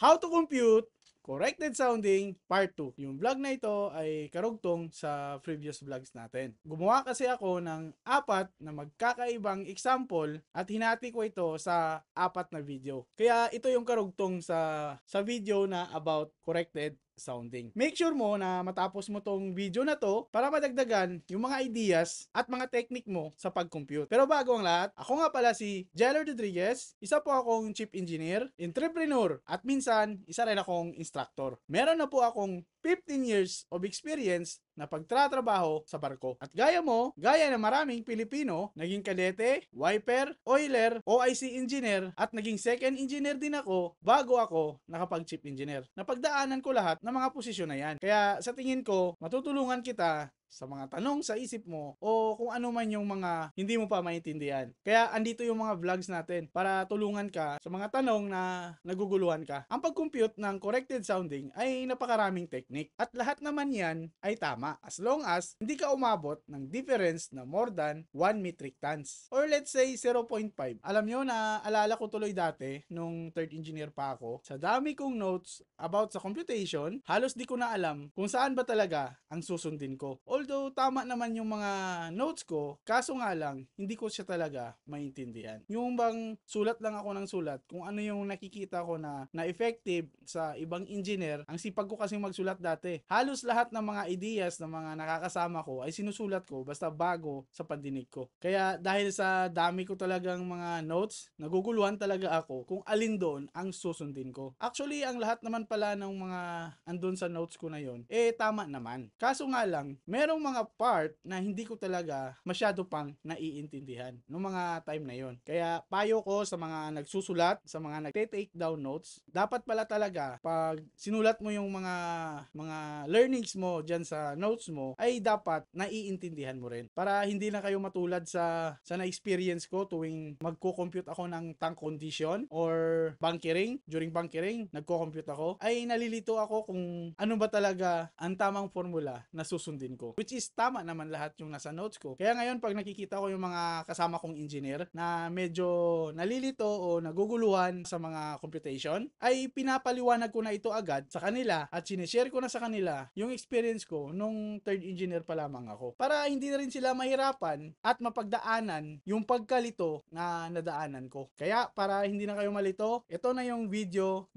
How to compute corrected sounding part 2. Yung vlog na ito ay karugtong sa previous vlogs natin. Gumawa kasi ako ng 4 na magkakaibang example at hinati ko ito sa 4 na video. Kaya ito yung karugtong sa video na about corrected sounding. Make sure mo na matapos mo tong video na to para madagdagan yung mga ideas at mga technique mo sa pag-compute. Pero bago ang lahat, ako nga pala si Jello Rodriguez, isa po akong chief engineer, entrepreneur, at minsan isa rin akong instructor. Meron na po akong 15 years of experience na pagtratrabaho sa barko. At gaya na maraming Pilipino, naging kadete, wiper, oiler, OIC engineer, at naging second engineer din ako bago ako nakapag-chief engineer. Napagdaanan ko lahat ng mga posisyon na yan. Kaya sa tingin ko, matutulungan kita sa mga tanong sa isip mo o kung ano man yung mga hindi mo pa maintindihan. Kaya andito yung mga vlogs natin para tulungan ka sa mga tanong na naguguluhan ka. Ang pag-compute ng corrected sounding ay napakaraming technique at lahat naman yan ay tama as long as hindi ka umabot ng difference na more than 1 metric tons or let's say 0.5. Alam nyo na alala ko tuloy dati nung third engineer pa ako, sa dami kong notes about sa computation, halos di ko na alam kung saan ba talaga ang susundin ko. Although tama naman yung mga notes ko, kaso nga lang, hindi ko siya talaga maintindihan. Yung bang sulat lang ako ng sulat, kung ano yung nakikita ko na effective sa ibang engineer, ang sipag ko kasing magsulat dati. Halos lahat ng mga ideas ng mga nakakasama ko ay sinusulat ko basta bago sa pandinig ko. Kaya dahil sa dami ko talagang mga notes, naguguluhan talaga ako kung alin doon ang susundin ko. Actually, ang lahat naman pala ng mga andun sa notes ko na yon, tama naman. Kaso nga lang, merong mga part na hindi ko talaga masyado pang naiintindihan noong mga time na yon. Kaya payo ko sa mga nagsusulat, sa mga nagte-take down notes, dapat pala talaga pag sinulat mo yung mga learnings mo dyan sa notes mo, ay dapat naiintindihan mo rin. Para hindi na kayo matulad sa na-experience ko tuwing magko-compute ako ng tank condition or bunkering. During bunkering, nagko-compute ako, ay nalilito ako kung ano ba talaga ang tamang formula na susundin ko. Which is tama naman lahat yung nasa notes ko. Kaya ngayon pag nakikita ko yung mga kasama kong engineer na medyo nalilito o naguguluhan sa mga computation, ay pinapaliwanag ko na ito agad sa kanila at sinishare ko na sa kanila yung experience ko nung third engineer pa lamang ako. Para hindi na rin sila mahirapan at mapagdaanan yung pagkalito na nadaanan ko. Kaya para hindi na kayo malito, ito na yung video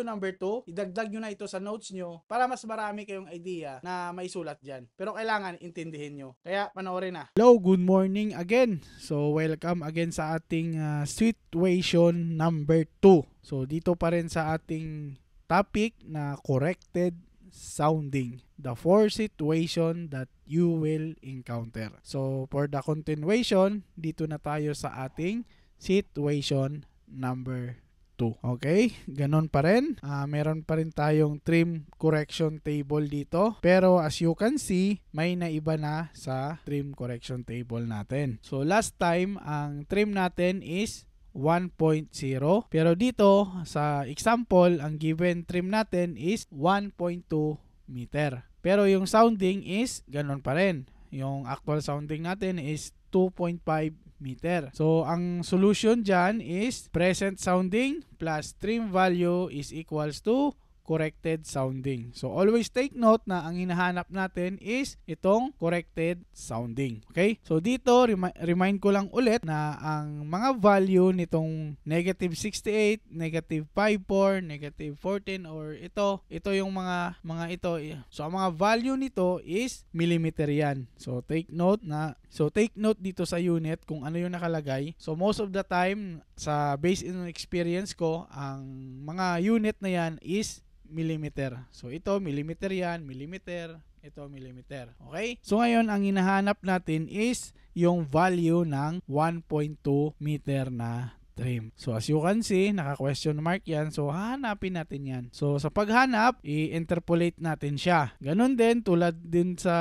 number 2. Idagdag nyo na ito sa notes nyo para mas marami kayong idea na may sulat dyan. Pero kailangan intindihin nyo. Kaya panoorin na. Hello, good morning again. So welcome again sa ating situation number 2. So dito pa rin sa ating topic na corrected sounding, the 4 situation that you will encounter. So for the continuation, dito na tayo sa ating situation number 2. Okay, ganon pa rin. Meron pa rin tayong trim correction table dito. Pero as you can see, may naiba na sa trim correction table natin. So last time, ang trim natin is 1.0. Pero dito, sa example, ang given trim natin is 1.2 meter. Pero yung sounding is ganon pa rin. Yung actual sounding natin is 2.5 meter. So, ang solution dyan is present sounding plus trim value is equals to corrected sounding. So, always take note na ang hinahanap natin is itong corrected sounding. Okay? So, dito, remind ko lang ulit na ang mga value nitong negative 68, negative 54, negative 14, or ito yung mga ito. So, ang mga value nito is millimeter yan. So, take note dito sa unit kung ano yung nakalagay. So, most of the time, based on experience ko, ang mga unit na yan is millimeter. So ito millimeter yan, millimeter, ito millimeter. Okay? So ngayon ang hinahanap natin is yung value ng 1.2 meter na trim. So as you can see, naka-question mark yan. So hahanapin natin yan. So sa paghanap, i-interpolate natin siya. Ganon din, tulad din sa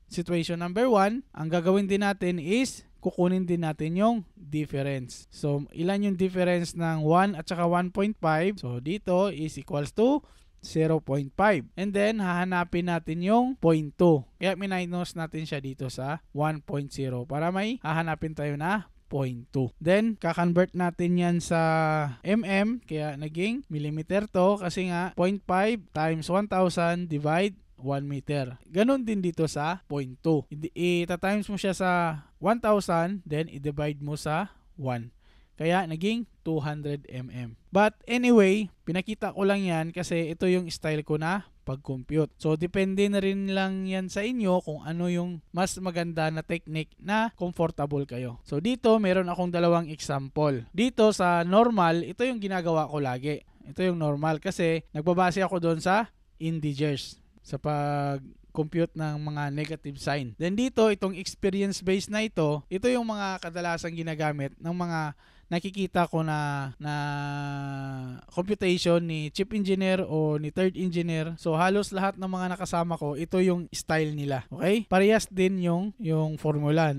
situation number 1, ang gagawin din natin is kukunin din natin yung difference. So, ilan yung difference ng 1 at saka 1.5? So, dito is equals to 0.5. And then, hahanapin natin yung 0.2. Kaya minus natin siya dito sa 1.0 para may hahanapin tayo na 0.2. Then, kakonvert natin yan sa mm, kaya naging millimeter to kasi nga 0.5 times 1,000 divide 1 meter. Ganon din dito sa 0.2. Ita-times mo siya sa 1,000, then i-divide mo sa 1. Kaya naging 200 mm. But anyway, pinakita ko lang yan kasi ito yung style ko na pag-compute. So, depende na rin lang yan sa inyo kung ano yung mas maganda na technique na comfortable kayo. So, dito meron akong dalawang example. Dito sa normal, ito yung ginagawa ko lagi. Ito yung normal kasi nagbabase ako doon sa integers sa pag-compute ng mga negative sign. Then dito, itong experience based na ito yung mga kadalasang ginagamit ng mga nakikita ko na computation ni chief engineer o ni third engineer. So halos lahat ng mga nakasama ko, ito yung style nila. Okay? Parehas din yung formula.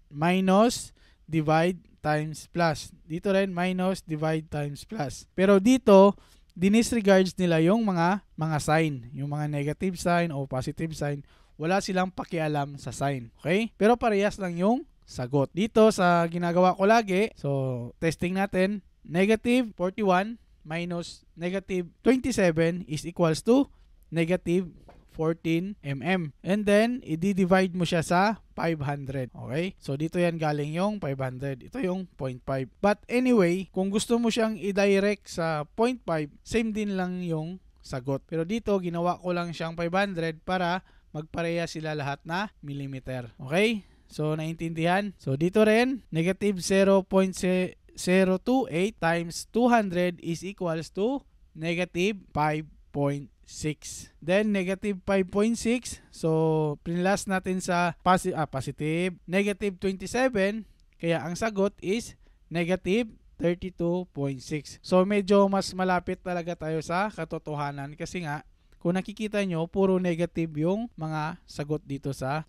Minus, divide, times, plus. Dito rin, minus, divide, times, plus. Pero dito, dinisregards nila yung mga sign. Yung mga negative sign o positive sign. Wala silang pakialam sa sign. Okay? Pero parehas lang yung sagot. Dito sa ginagawa ko lagi, so testing natin, negative 41 minus negative 27 is equals to negative 14 mm. And then, i-divide mo siya sa 500. Okay? So, dito yan galing yung 500. Ito yung 0.5. But anyway, kung gusto mo siyang i-direct sa 0.5, same din lang yung sagot. Pero dito, ginawa ko lang siyang 500 para magpareha sila lahat na millimeter. Okay? So, naintindihan? So, dito rin, negative 0.028 times 200 is equals to negative 5.6. Then, negative 5.6. So, pinlas natin sa positive. Negative 27. Kaya, ang sagot is negative 32.6. So, medyo mas malapit talaga tayo sa katotohanan kasi nga, kung nakikita nyo, puro negative yung mga sagot dito sa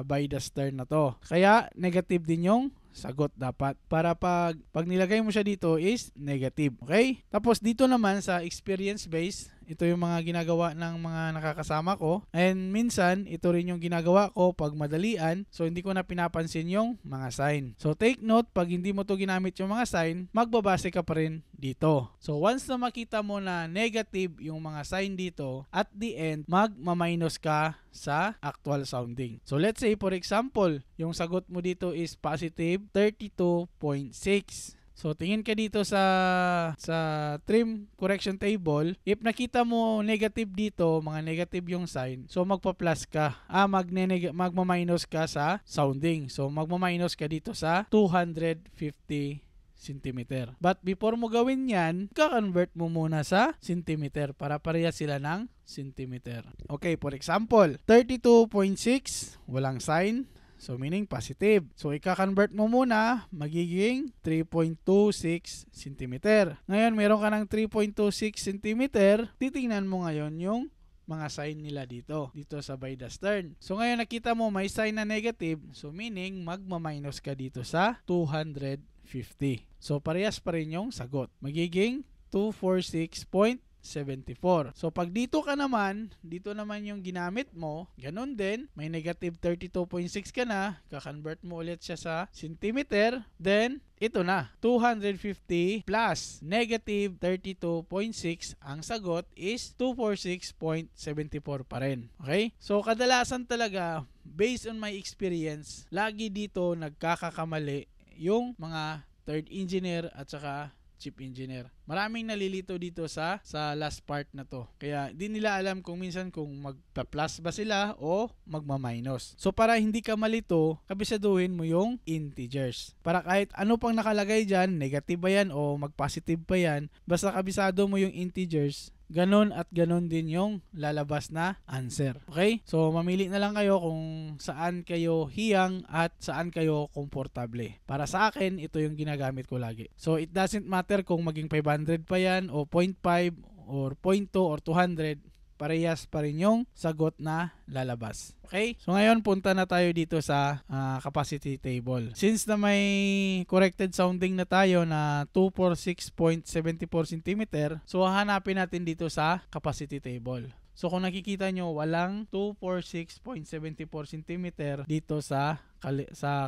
bias term na to. Kaya, negative din yung sagot dapat. Para pag nilagay mo siya dito is negative. Okay? Tapos dito naman sa experience base, ito yung mga ginagawa ng mga nakakasama ko. And minsan, ito rin yung ginagawa ko pag madalian. So, hindi ko na pinapansin yung mga sign. So, take note, pag hindi mo to ginamit yung mga sign, magbabase ka pa rin dito. So, once na makita mo na negative yung mga sign dito, at the end, magma-minus ka sa actual sounding. So, let's say, for example, yung sagot mo dito is positive 32.6. So, tingin ka dito sa trim correction table. If nakita mo negative dito, mga negative yung sign, so magpa-plus ka. Magma-minus ka sa sounding. So, magma-minus ka dito sa 250 centimeter. But before mo gawin yan, ka-convert mo muna sa centimeter para pareha sila ng centimeter. Okay, for example, 32.6, walang sign. So, meaning positive. So, i-convert mo muna, magiging 3.26 cm. Ngayon, meron ka ng 3.26 cm. Titingnan mo ngayon yung mga sign nila dito sa bias term. So, ngayon nakita mo may sign na negative. So, meaning magma-minus ka dito sa 250. So, parehas pa rin yung sagot. Magiging 246.74. So, pag dito naman yung ginamit mo, ganun din, may negative 32.6 ka na, kakonvert mo ulit siya sa centimeter, then, ito na, 250 plus negative 32.6, ang sagot is 246.74 pa rin. Okay? So, kadalasan talaga, based on my experience, lagi dito nagkakakamali yung mga third engineer at saka chief engineer. Maraming nalilito dito sa last part na to. Kaya di nila alam kung minsan kung magpa-plus ba sila o magma-minus. So para hindi ka malito, kabisaduhin mo yung integers. Para kahit ano pang nakalagay dyan, negative ba yan o mag-positive pa yan, basta kabisado mo yung integers, ganon at ganon din yung lalabas na answer. Okay? So, mamili na lang kayo kung saan kayo hiyang at saan kayo komportable. Para sa akin, ito yung ginagamit ko lagi. So, it doesn't matter kung maging 500 pa yan o 0.5 or 0.2 or 200, parehas pa rin yung sagot na lalabas. Okay? So ngayon, punta na tayo dito sa capacity table. Since na may corrected sounding na tayo na 246.74 cm, so hanapin natin dito sa capacity table. So kung nakikita nyo, walang 246.74 cm dito sa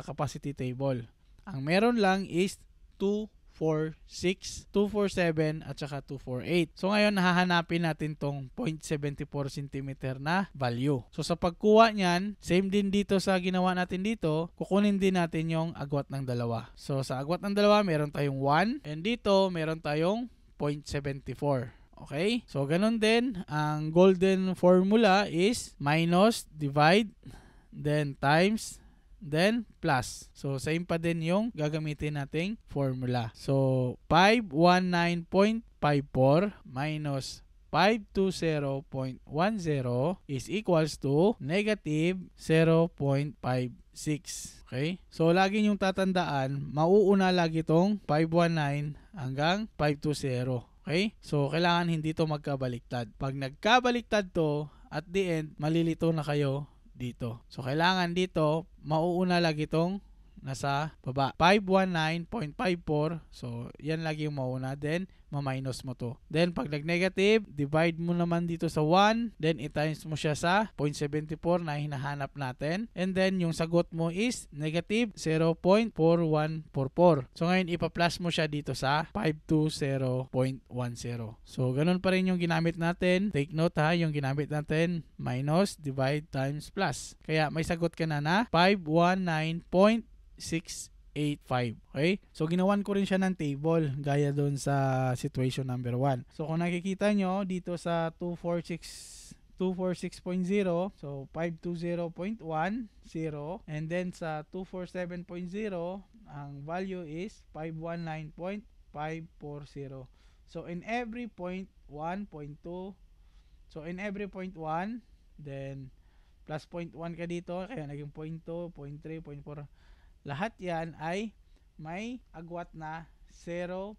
capacity table. Ang meron lang is 246, 247 at saka 248. So ngayon hahanapin natin tong 0.74 cm na value. So sa pagkuha niyan, same din dito sa ginawa natin dito, kukunin din natin yung agwat ng dalawa. So sa agwat ng dalawa, meron tayong 1 and dito meron tayong 0.74. Okay? So ganun din, ang golden formula is minus, divide, then times, then plus. So same pa din yung gagamitin nating formula. So 519.54 minus 520.10 is equals to negative 0.56. Okay? So lagi nyong tatandaan, mauuna lagi tong 519 hanggang 520. Okay? So kailangan hindi to magkabaliktad. Pag nagkabaliktad to, at the end, malilito na kayo dito. So kailangan dito mauuna lagi itong nasa baba. 519.54. So yan lagi yung mauna. Then ma-minus mo to. Then pag nag-negative, divide mo naman dito sa 1. Then i-times mo siya sa 0.74 na hinahanap natin. And then yung sagot mo is negative 0.4144. So ngayon ipa-plus mo siya dito sa 520.10. So ganun pa rin yung ginamit natin. Take note ha, yung ginamit natin minus, divide, times, plus. Kaya may sagot ka na 519.685. Okay? So, ginawan ko rin siya ng table gaya doon sa situation number 1. So, kung nakikita nyo dito sa 246.0, so 520.10, and then sa 247.0, ang value is 519.540. So, in every point 1, point 2, so in every point 1, then plus point 1 ka dito, kaya naging point 2, point 3, point 4. Lahat yan ay may agwat na 0.056.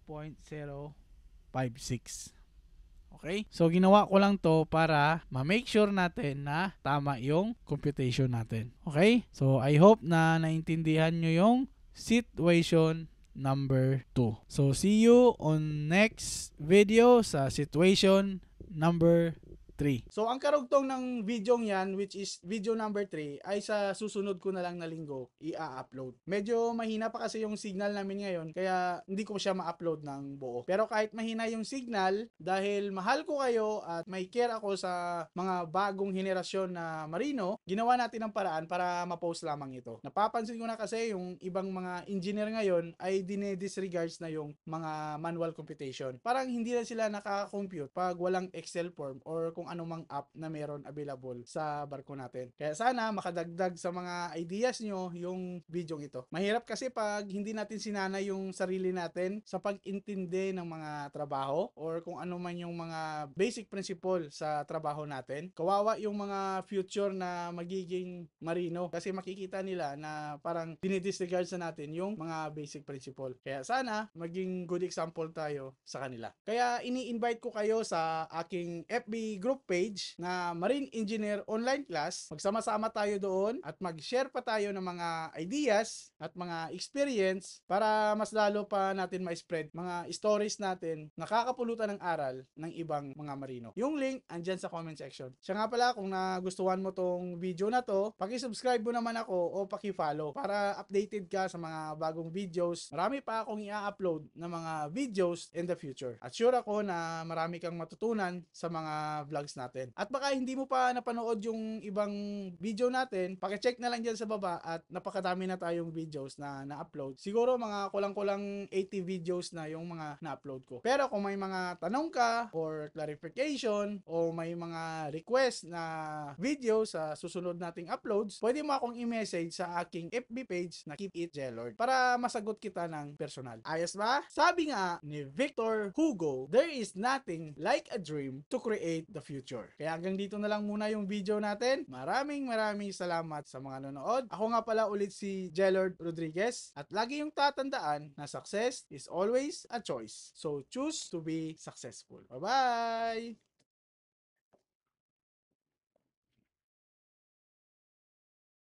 Okay? So, ginawa ko lang to para ma-make sure natin na tama yung computation natin. Okay? So, I hope na naintindihan nyo yung situation number 2. So, see you on next video sa situation number 3. So, ang karugtong ng video yan, which is video number 3, ay sa susunod ko na lang na linggo, i-upload. Medyo mahina pa kasi yung signal namin ngayon, kaya hindi ko siya ma-upload ng buo. Pero kahit mahina yung signal, dahil mahal ko kayo at may care ako sa mga bagong henerasyon na marino, ginawa natin ng paraan para ma-post lamang ito. Napapansin ko na kasi yung ibang mga engineer ngayon ay dinedisregards na yung mga manual computation. Parang hindi na sila nakaka-compute pag walang Excel form or kung anumang app na meron available sa barko natin. Kaya sana makadagdag sa mga ideas nyo yung video ito. Mahirap kasi pag hindi natin sinanay yung sarili natin sa pag-intindi ng mga trabaho or kung ano man yung mga basic principle sa trabaho natin. Kawawa yung mga future na magiging marino kasi makikita nila na parang dinidisregard sa natin yung mga basic principle. Kaya sana maging good example tayo sa kanila. Kaya ini-invite ko kayo sa aking FB group page na Marine Engineer Online Class. Magsama-sama tayo doon at mag-share pa tayo ng mga ideas at mga experience para mas lalo pa natin ma-spread mga stories natin nakakapulutan ng aral ng ibang mga marino. Yung link andyan sa comment section. Siya nga pala, kung nagustuhan mo tong video na to, paki-subscribe mo naman ako o paki-follow para updated ka sa mga bagong videos. Marami pa akong i-upload na mga videos in the future. At sure ako na marami kang matutunan sa mga vlogs natin. At baka hindi mo pa napanood yung ibang video natin, paki-check na lang dyan sa baba at napakadami na tayong videos na na-upload. Siguro mga kulang-kulang 80 videos na yung mga na-upload ko. Pero kung may mga tanong ka or clarification o may mga request na video sa susunod nating uploads, pwede mo akong i-message sa aking FB page na Keep It Jelord para masagot kita ng personal. Ayos ba? Sabi nga ni Victor Hugo, there is nothing like a dream to create the future. Kaya hanggang dito na lang muna yung video natin. Maraming salamat sa mga nanonood. Ako nga pala ulit si Jelord Rodriguez at lagi yung tatandaan na success is always a choice. So choose to be successful. Bye-bye!